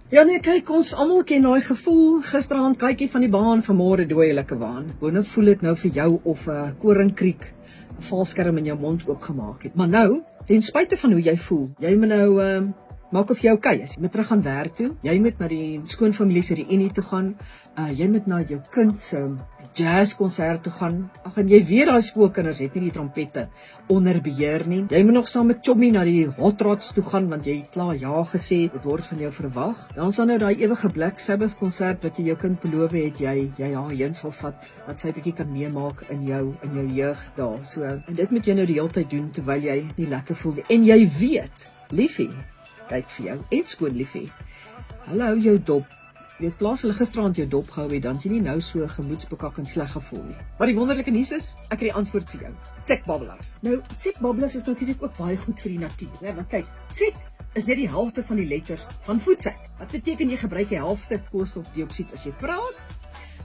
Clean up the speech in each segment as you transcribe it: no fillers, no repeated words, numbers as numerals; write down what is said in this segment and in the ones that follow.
Ja nee, kyk, ons almal ken daai gevoel, gisterand kykie van die baan, vanmôre dooielike waan. Boone voel dit nou vir jou of 'n koringkriek 'n valskerm in jou mond oopgemaak het. Maar nou, ten spyte van hoe jy voel, jy moet nou maak of jy okay is. Jy moet terug gaan werk toe. Jy moet na die skoonfamilie se reunie toe gaan. Jy moet na jou kind se jazzkonsert toe gaan. Ag, en jy weet daai skoolkinders het nie die trompette onder beheer nie. Jy moet nog saam met Chommy na die Hot Rods toe gaan want jy het klaar ja gesê, dit word van jou verwag. Dan sal nou daai ewige Black Sabbath konsert wat jy jou kind beloof het, jy haar heen sal vat, wat sy bietjie kan meemaak in jou jeug daar. So, en dit moet jy nou die hele tyd doen terwyl jy nie lekker voel nie. En jy weet, liefie, kyk vir jou en skoon liefie. Hallo jou dop. Jy weet, plaas hulle gisterand jou dop gehou het, dan jy nie nou so gemoedsbekak en sleg gevoel nie. Maar die wonderlike nuus is, ek het die antwoord vir jou. Tsekbabbelas. Nou, tsekbabbelas is natuurlik ook baie goed vir die natuur, né? Want kyk, tsek is net die helfte van die letters van voetsek. Wat beteken jy gebruik die helfte koolstofdioksied as jy praat?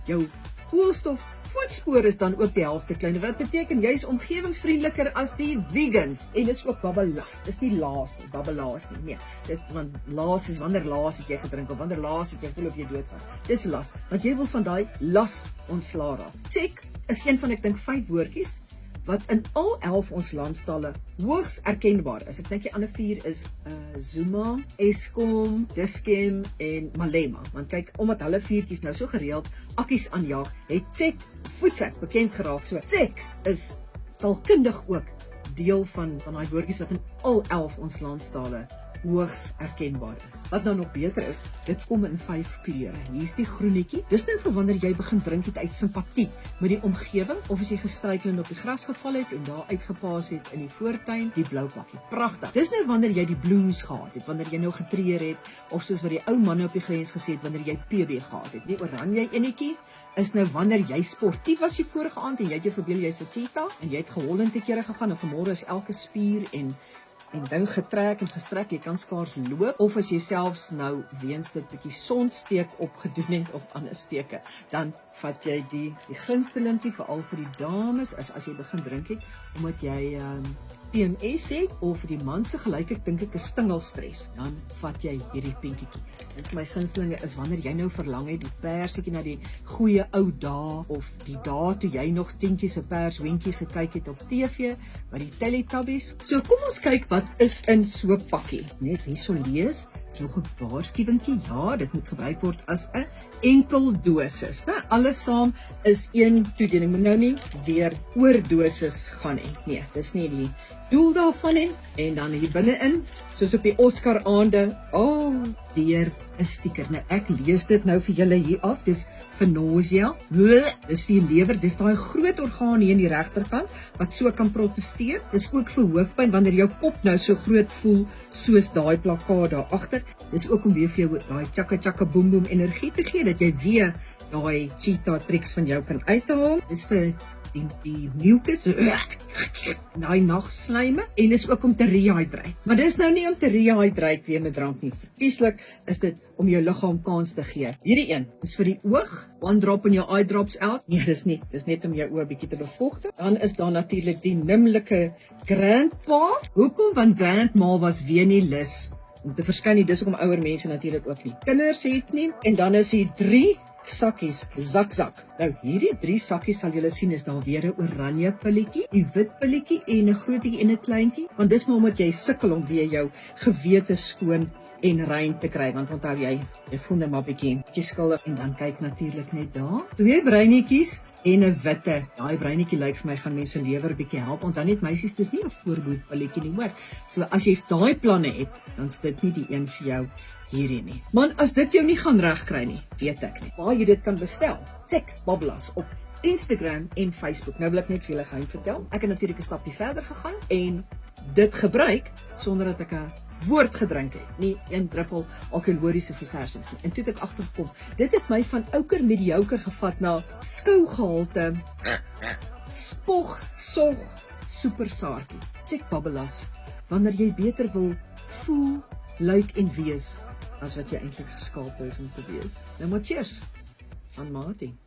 Jou koolstofvoetspoor is dan ook die helfte kleiner. Wat beteken jy is omgewingsvriendeliker as die vegans. En dit is ook babbelas. Dis nie laas nie, babbelas nie. Nee, dit want laas is wanneer laas het jy gedrink of wanneer laas het jy voel of jy doodgaan. Dis las, want jy wil van daai las ontslaa raak. Tsek is een van ek dink 5 woordjies wat in al 11 ons landstale hoogs erkenbaar is. Ek dink die ander 4 is Zuma, Eskom, Dis-Chem en Malema. Want kyk, omdat hulle 4tjies nou so gereeld akkies aanjaag, het tsek voetsek bekend geraak. So tsek is taalkundig ook deel van daai woordjies wat in al 11 ons landstale hoogs erkenbaar is. Wat nou nog beter is, dit kom in 5 kleure. Hier is die groenetjie. Dis nou vir wanneer jy begin drink het uit simpatie met die omgewing, of as jy gestruikel en op die gras geval het en daar uitgepaas het in die voortuin, die blou pakkie. Pragtig. Dis nou wanneer jy die blues gehad het, wanneer jy nou getreur het, of soos wat die ou manne op die grens gesê het, wanneer jy PB gehad het. Die oranje enetjie is nou wanneer jy sportief was die vorige aand en jy het jou verbeel jy's 'n cheetah en jy het gehollend te kere gegaan en vanmôre is elke spier en ding getrek en gestrek, jy kan skaars loop, of as jy selfs nou weens dit bietjie sonsteek opgedoen het of ander steke, dan vat jy die gunstelingie veral vir die dames, as jy begin drink het, omdat jy PMS het, of vir die man se gelyk ek dink ek is stingelstres, dan vat jy hierdie pinkietjie. Dink my gunstelinge is wanneer jy nou verlang het, die persetjie na die goeie ou dae, of die dae toe jy nog tientjies 'n pers wentjie gekyk het op TV, by die Teletubbies. So kom ons kyk wat is in so 'n pakkie. Net hierso lees, is nog 'n waarskuwingkie. Ja, dit moet gebruik word as 'n enkel dosis. Nou, alles saam is 1 toediening. Moet nou nie weer oordosis gaan nie. Nee, dis nie die doel daarvan nie. En dan hier binne-in, soos op die Oscar aande, weer 'n sticker. Nou ek lees dit nou vir julle hier af. Dis vir nausea. Dis vir die lewer. Dis daai groot orgaan hier in die regterkant wat so kan protesteer. Dis ook vir hoofpyn wanneer jou kop nou so groot voel soos daai plakkaat daar agter. Dis ook om weer vir jou daai tjaka tjaka boem boem energie te gee dat jy weer daai cheetah tricks van jou kan uithaal. Dis vir die mucus, daai nagslyme, en is ook om te rehydrate. Maar dis nou nie om te rehydrate weer met drank nie. Verkieslik is dit om jou liggaam kans te gee. Hierdie een is vir die oog, 1 drop in your eye drops out. Nee, dis nie. Dis net om jou oë bietjie te bevochtig. Dan is daar natuurlik die nimmerlike grandpa. Hoekom? Want grandma was weer nie lus om te verskyn nie. Dis hoekom ouer mense natuurlik ook nie kinders het nie. En dan is hier 3 sakkies, zak. Nou hierdie 3 sakkies sal julle sien is daar weer 'n oranje pilletjie, 'n wit pilletjie en 'n grootjie en 'n kleintjie, want dis maar omdat jy sukkel om weer jou gewete skoon en rein te kry, want onthou jy voel net maar bietjie skuldig. En dan kyk natuurlik net daar 2 breinetjies en 'n witte. Daai breinetjie lyk vir my gaan mense lewer bietjie help, want dan net meisies, dis nie 'n voorboedpilletjie nie, hoor. So as jy daai planne het, dan is dit nie die een vir jou hierdie nie. Man, as dit jou nie gaan regkry nie, weet ek nie waar jy dit kan bestel. Tsekbabbelas op Instagram en Facebook. Nou wil ek net vir julle geheim vertel. Ek het natuurlik 'n stapie verder gegaan en dit gebruik sonder dat ek 'n woord gedrink het, nie 1 druppel alkoholiese verversings nie. En toe het ek agtergekom, dit het my van ouker mediocre gevat na skougehalte spog, sog, supersaartjie. Tsekbabbelas, wanneer jy beter wil voel, lyk en wees as wat jy eintlik geskape is om te wees. Nou maar cheers van Mati.